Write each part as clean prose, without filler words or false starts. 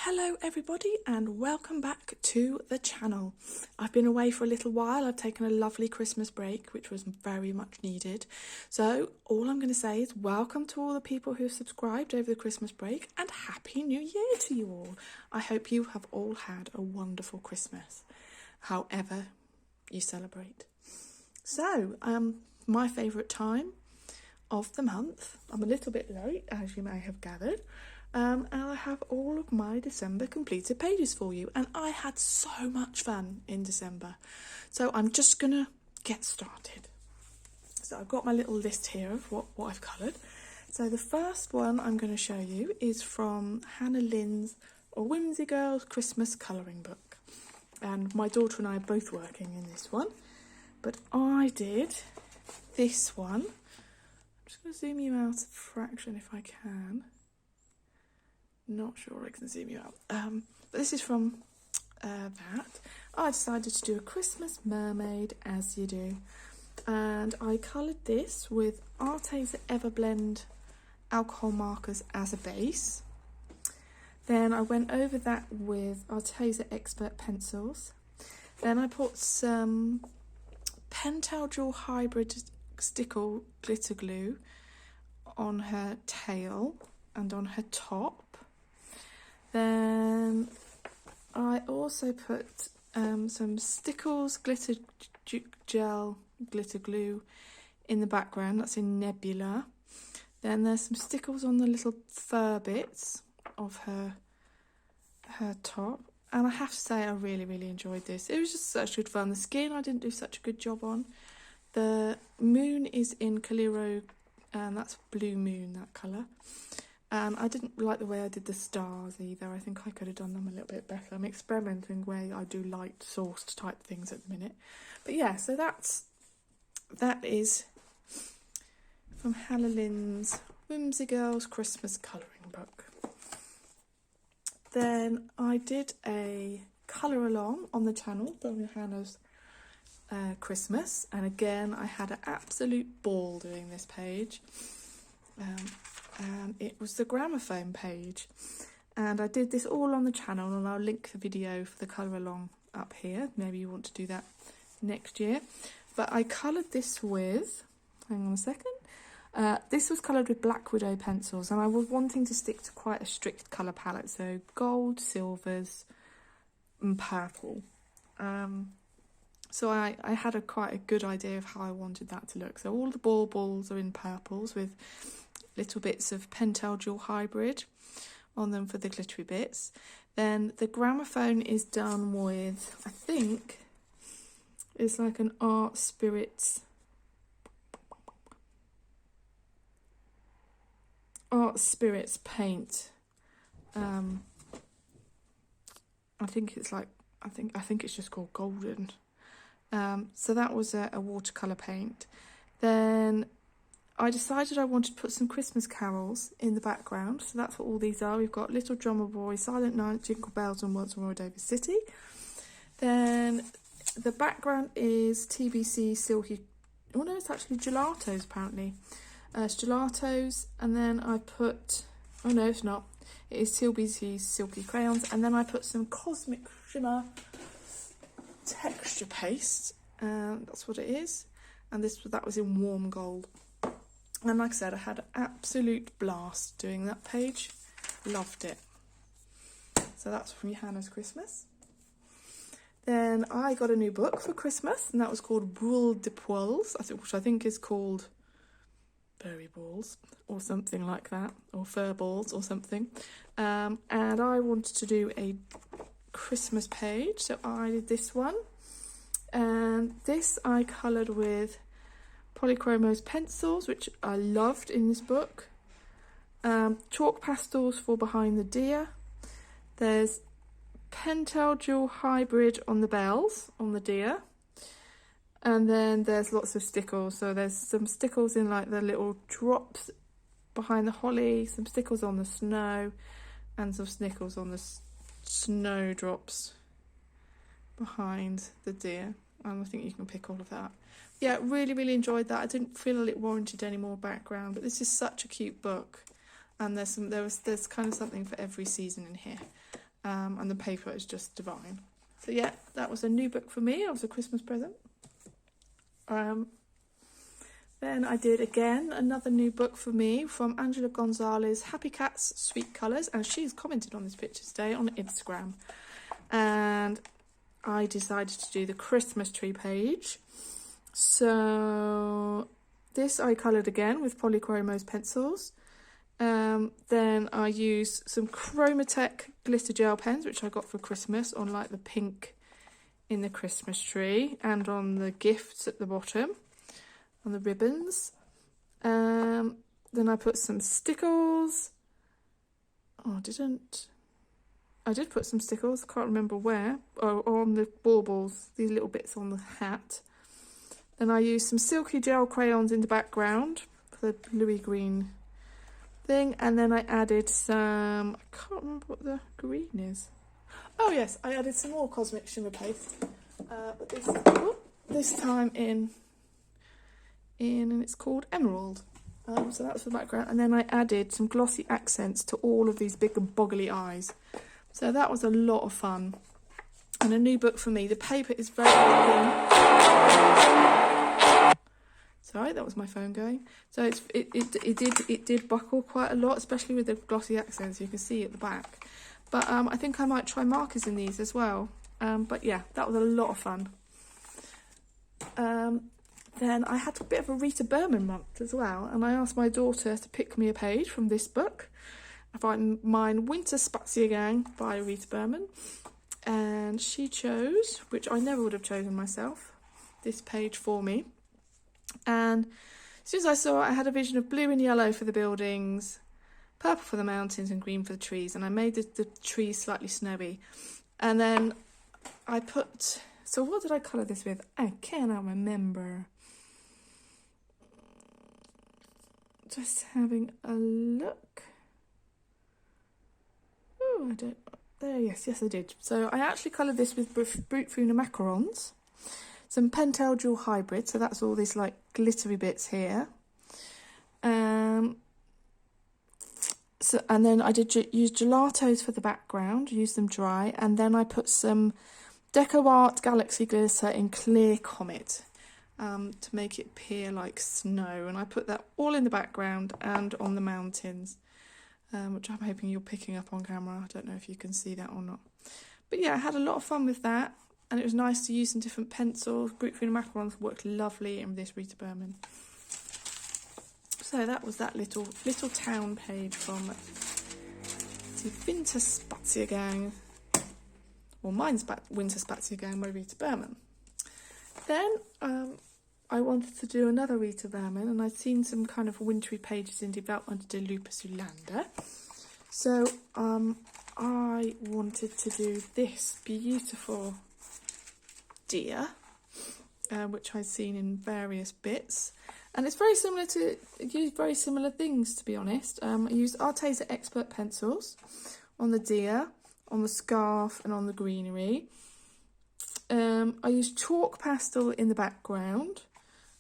Hello everybody and welcome back to the channel. I've been away for a little while. I've taken a lovely Christmas break, which was very much needed. So all I'm going to say is welcome to all the people who subscribed over the Christmas break and Happy New Year to you all. I hope you have all had a wonderful Christmas, however you celebrate. So, my favourite time of the month. I'm a little bit late, as you may have gathered. And I have all of my December completed pages for you, and I had so much fun in December. So I'm just gonna get started. So I've got my little list here of what I've coloured. So the first one I'm going to show you is from Hannah Lynn's Whimsy Girls Christmas colouring book, and my daughter and I are both working in this one, but I did this one. I'm just going to zoom you out a fraction if I can. Not sure I can zoom you out, but this is from that. I decided to do a Christmas mermaid, as you do, and I coloured this with Arteza Everblend alcohol markers as a base. Then I went over that with Arteza Expert pencils. Then I put some Pentel Dual Hybrid Stickle glitter glue on her tail and on her top. Then I also put some Stickles glitter gel glitter glue in the background. That's in Nebula. Then there's some Stickles on the little fur bits of her top. And I have to say I really enjoyed this. It was just such good fun. The skin I didn't do such a good job on. The moon is in Calero, and that's Blue Moon, that colour. And I didn't like the way I did the stars either. I think I could have done them a little bit better. I'm experimenting where I do light sourced type things at the minute. But yeah, so that is from Hannah Lynn's Whimsy Girls Christmas colouring book. Then I did a colour along on the channel from Johanna's Christmas, and again I had an absolute ball doing this page. And it was the gramophone page, and I did this all on the channel, and I'll link the video for the colour along up here. Maybe you want to do that next year. But I coloured this with, hang on a second, this was coloured with Black Widow pencils, and I was wanting to stick to quite a strict colour palette, so gold, silvers and purple. So I had quite a good idea of how I wanted that to look. So all the balls are in purples with little bits of Pentel Dual Hybrid on them for the glittery bits. Then the gramophone is done with, I think it's like an Art Spirits paint. I think it's just called Golden. So that was a watercolour paint. Then I decided I wanted to put some Christmas carols in the background, so that's what all these are. We've got Little Drummer Boy, Silent Night, Jingle Bells and Once More Davis City. Then the background is TBC Silky, oh no, it's actually Gelatos apparently. It's Gelatos, and then I put, oh no it's not, it is TBC Silky Crayons, and then I put some Cosmic Shimmer texture paste, and that's what it is, and that was in warm gold. And like I said, I had an absolute blast doing that page. Loved it. So that's from Johanna's Christmas. Then I got a new book for Christmas, and that was called Boule de Poils, which I think is called Furry Balls or something like that, or Fur Balls or something. And I wanted to do a Christmas page, so I did this one. And this I coloured with Polychromos pencils, which I loved in this book. Chalk pastels for Behind the Deer. There's Pentel Dual Hybrid on the bells, on the deer. And then there's lots of stickles. So there's some stickles in like the little drops behind the holly, some stickles on the snow, and some stickles on the snowdrops behind the deer. And I think you can pick all of that. Yeah, really enjoyed that. I didn't feel it warranted any more background, but this is such a cute book, and there's kind of something for every season in here. and the paper is just divine. So yeah, that was a new book for me. It was a Christmas present. Then I did again another new book for me from Angela Gonzalez, Happy Cats, Sweet Colours, and she's commented on this picture today on Instagram. And I decided to do the Christmas tree page. So this I coloured again with Polychromos pencils. Then I used some Chromatech glitter gel pens, which I got for Christmas, on like the pink in the Christmas tree and on the gifts at the bottom, on the ribbons. Then I put some stickles. Oh, I did put some stickles, I can't remember where. Oh, on the baubles, these little bits on the hat. Then I used some silky gel crayons in the background for the bluey green thing, and then I added some, I can't remember what the green is. Oh yes, I added some more Cosmic Shimmer Paste, but this time in and it's called Emerald. So that's the background, and then I added some glossy accents to all of these big and boggly eyes. So that was a lot of fun, and a new book for me. The paper is very thin. Sorry, that was my phone going. So it did buckle quite a lot, especially with the glossy accents. You can see at the back. But I think I might try markers in these as well. But yeah, that was a lot of fun. Then I had a bit of a Rita Berman month as well, and I asked my daughter to pick me a page from this book. I find mine Winter Spaziergang by Rita Berman, and she chose, which I never would have chosen myself, this page for me. And as soon as I saw it, I had a vision of blue and yellow for the buildings, purple for the mountains, and green for the trees. And I made the trees slightly snowy. And then I put, so what did I colour this with? I cannot remember. Just having a look. Oh, I don't, there, yes I did. So I actually coloured this with Brut Funa macarons. Some Pentel Dual Hybrid, so that's all these like glittery bits here. And then I did use gelatos for the background, use them dry, and then I put some Deco Art Galaxy glitter in Clear Comet to make it appear like snow. And I put that all in the background and on the mountains, which I'm hoping you're picking up on camera. I don't know if you can see that or not. But yeah, I had a lot of fun with that. And it was nice to use some different pencils. Brut Funa macarons worked lovely in this Rita Berman. So that was that little town page from the Winter Spaziergang. Well, mine's Winter Spaziergang by Rita Berman. Then I wanted to do another Rita Berman, and I'd seen some kind of wintry pages in Die Welt unter der Lupe Zulander. So I wanted to do this beautiful deer, which I've seen in various bits, and it's very similar to, used very similar things, to be honest. I used Arteza Expert pencils on the deer, on the scarf, and on the greenery. I used chalk pastel in the background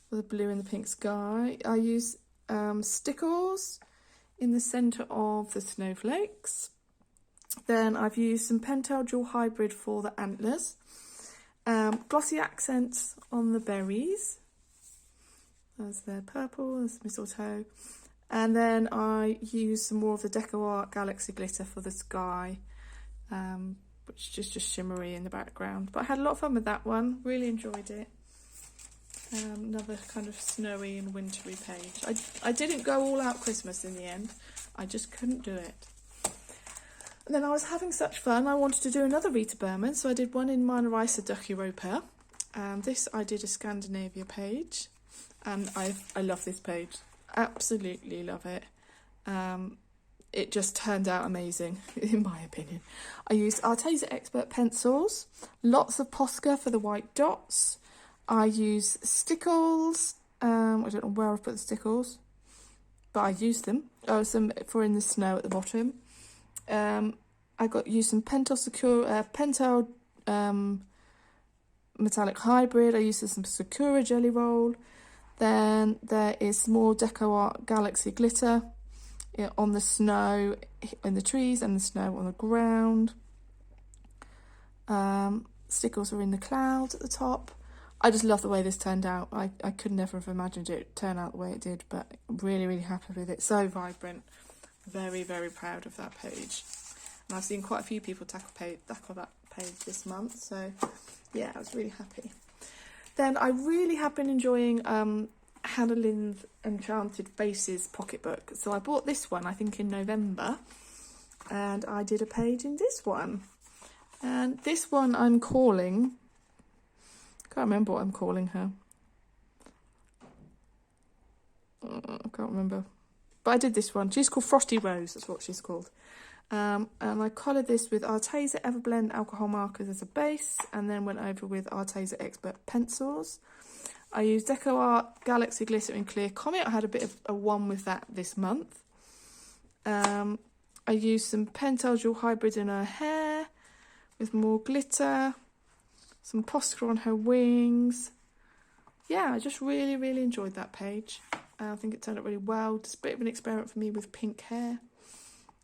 with the blue and the pink sky. I used stickles in the centre of the snowflakes. Then I've used some Pentel Dual Hybrid for the antlers. Glossy accents on the berries. There's the purple, there's mistletoe. And then I used some more of the Deco Art Galaxy glitter for the sky, which is just shimmery in the background. But I had a lot of fun with that one, really enjoyed it. Another kind of snowy and wintry page. I didn't go all out Christmas in the end, I just couldn't do it. And then I was having such fun, I wanted to do another Rita Berman, so I did one in Meine Reise durch Europa. This I did a Scandinavia page, and I love this page, absolutely love it. It just turned out amazing, in my opinion. I used Arteza Expert pencils, lots of Posca for the white dots. I used stickles, I don't know where I put the stickles, but I used them. Oh, some for in the snow at the bottom. I used some Pentel Metallic Hybrid. I used some Sakura Jelly Roll. Then there is more Deco Art Galaxy glitter on the snow in the trees and the snow on the ground. Stickles are in the clouds at the top. I just love the way this turned out. I could never have imagined it turn out the way it did, but I'm really, really happy with it. So vibrant. Very, very proud of that page. And I've seen quite a few people tackle that page this month, so yeah, I was really happy. Then I really have been enjoying Hannah Lynn's Enchanted Faces pocketbook. So I bought this one, I think in November, and I did a page in this one. And this one I'm calling, I can't remember what I'm calling her. I can't remember. But I did this one. She's called Frosty Rose, that's what she's called. And I coloured this with Arteza Everblend alcohol markers as a base, and then went over with Arteza Expert pencils. I used Deco Art Galaxy Glitter in Clear Comet. I had a bit of a one with that this month. I used some Pentel Dual Hybrid in her hair with more glitter, some Posca on her wings. Yeah, I just really, really enjoyed that page. I think it turned out really well. Just a bit of an experiment for me with pink hair.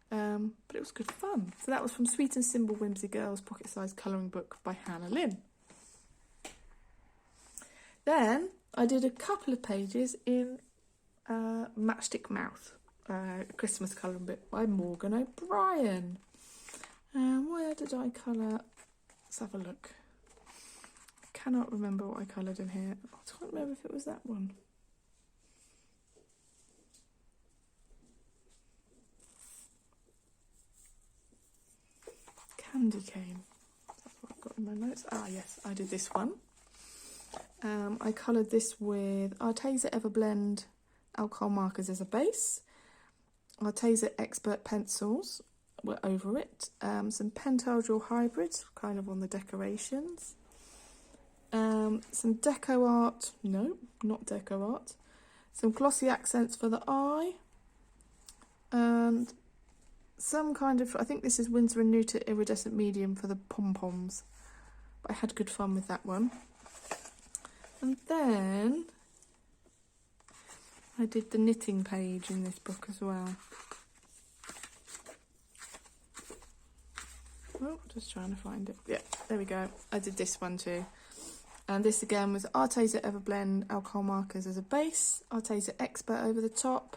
But it was good fun. So that was from Sweet and Simple Whimsy Girls Pocket Size Colouring Book by Hannah Lynn. Then I did a couple of pages in Matchstick Mouth, Christmas colouring book by Morgan O'Brien. Where did I colour? Let's have a look. I cannot remember what I coloured in here. I can't remember if it was that one. Candy cane. That's what I've got in my notes. Ah, yes, I did this one. I coloured this with Arteza Everblend alcohol markers as a base. Arteza Expert pencils were over it. Some Pentel Dual Hybrids, kind of on the decorations. Some Deco Art. No, not Deco Art. Some glossy accents for the eye. And some kind of, I think this is Winsor & Newton Iridescent Medium for the pom-poms. But I had good fun with that one. And then I did the knitting page in this book as well. Oh, just trying to find it. Yeah, there we go. I did this one too. And this again was Arteza Everblend alcohol markers as a base. Arteza Expert over the top.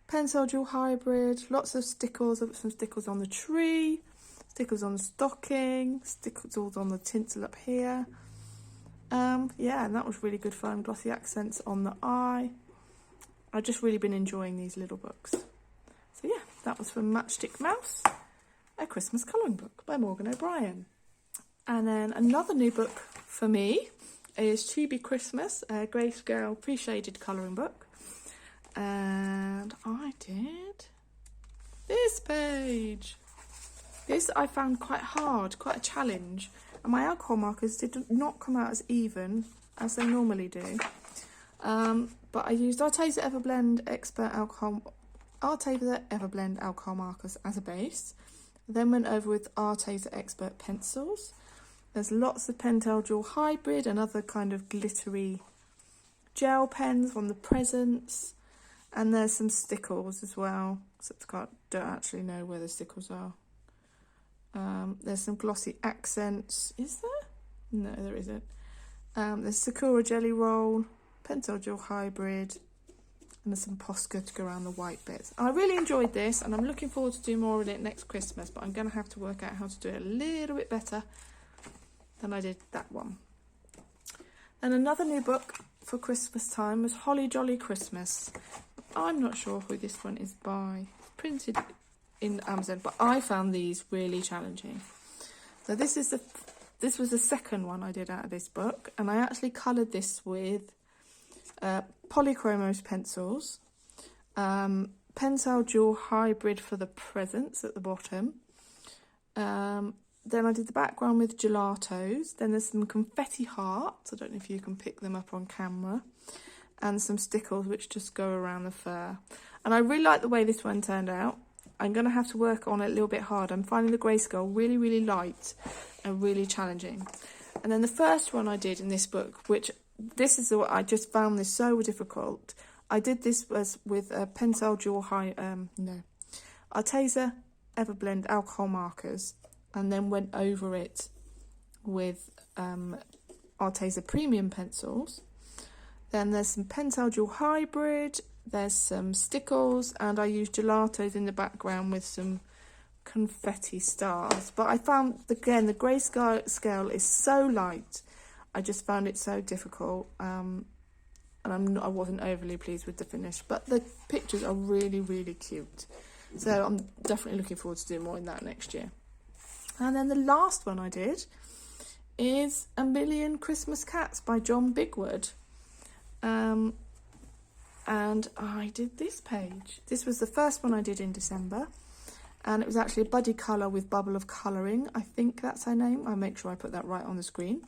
Pentel Dual Hybrid, lots of stickles. I've got some stickles on the tree, stickles on the stocking, stickles on the tinsel up here. Yeah, and that was really good fun. Glossy accents on the eye. I've just really been enjoying these little books. So yeah, that was from Matchstick Mouse, a Christmas colouring book by Morgan O'Brien. And then another new book for me is To Be Christmas, a grayscale pre-shaded colouring book. And I did this page. This I found quite hard, quite a challenge. And my alcohol markers did not come out as even as they normally do. But I used Arteza Everblend alcohol markers as a base. Then went over with Arteza Expert pencils. There's lots of Pentel Dual Hybrid and other kind of glittery gel pens on the presents. And there's some stickles as well, except I don't actually know where the stickles are. There's some glossy accents. Is there? No, there isn't. There's Sakura Jelly Roll, Pentel Dual Hybrid, and there's some Posca to go around the white bits. I really enjoyed this, and I'm looking forward to do more of it next Christmas, but I'm going to have to work out how to do it a little bit better than I did that one. And another new book for Christmas time was Holly Jolly Christmas. I'm not sure who this one is by. It's printed in Amazon, but I found these really challenging. So this was the second one I did out of this book, and I actually coloured this with Polychromos pencils, Pentel Dual Hybrid for the presents at the bottom. Then I did the background with gelatos. Then there's some confetti hearts. I don't know if you can pick them up on camera. And some stickles which just go around the fur. And I really like the way this one turned out. I'm going to have to work on it a little bit hard. I'm finding the grayscale really, really light and really challenging. And then the first one I did in this book, which this is what I just found this so difficult. I did this was with a Pentel Dual Arteza Everblend alcohol markers, and then went over it with Arteza Premium pencils. Then there's some Pentel Dual Hybrid, there's some stickles, and I used gelatos in the background with some confetti stars. But I found, again, the grayscale is so light. I just found it so difficult, and I wasn't overly pleased with the finish. But the pictures are really, really cute. So I'm definitely looking forward to doing more in that next year. And then the last one I did is A Million Christmas Cats by John Bigwood. And I did this page. This was the first one I did in December. And it was actually a buddy colour with Bubble of Colouring. I think that's her name. I'll make sure I put that right on the screen.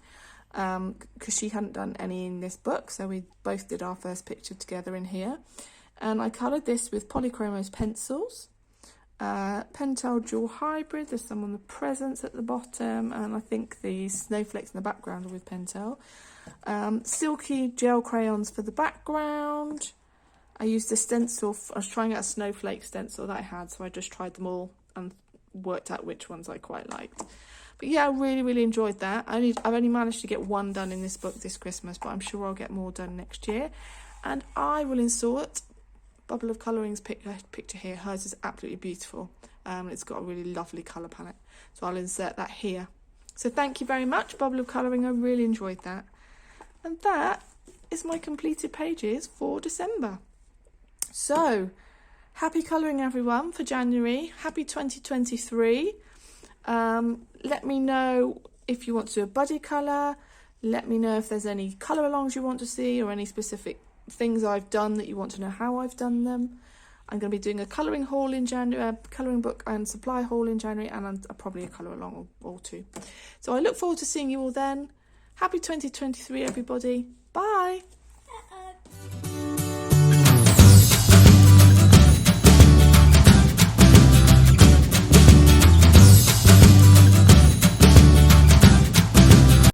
Because she hadn't done any in this book. So we both did our first picture together in here. And I coloured this with Polychromos pencils. Pentel Dual Hybrid. There's some on the presents at the bottom. And I think the snowflakes in the background are with Pentel. Silky gel crayons for the background. I used a stencil. I was trying out a snowflake stencil that I had, so I just tried them all and worked out which ones I quite liked. But yeah, I really, really enjoyed that. I've only managed to get one done in this book this Christmas, but I'm sure I'll get more done next year. And I will insert Bubble of Colouring's picture here. Hers is absolutely beautiful. It's got a really lovely colour palette, so I'll insert that here. So thank you very much, Bubble of Colouring. I really enjoyed that. And that is my completed pages for December. So, happy colouring everyone for January. Happy 2023. Let me know if you want to do a buddy colour. Let me know if there's any colour alongs you want to see or any specific things I've done that you want to know how I've done them. I'm going to be doing a colouring haul in January, colouring book and supply haul in January, and probably a colour along or two. So I look forward to seeing you all then. Happy 2023 everybody. Bye.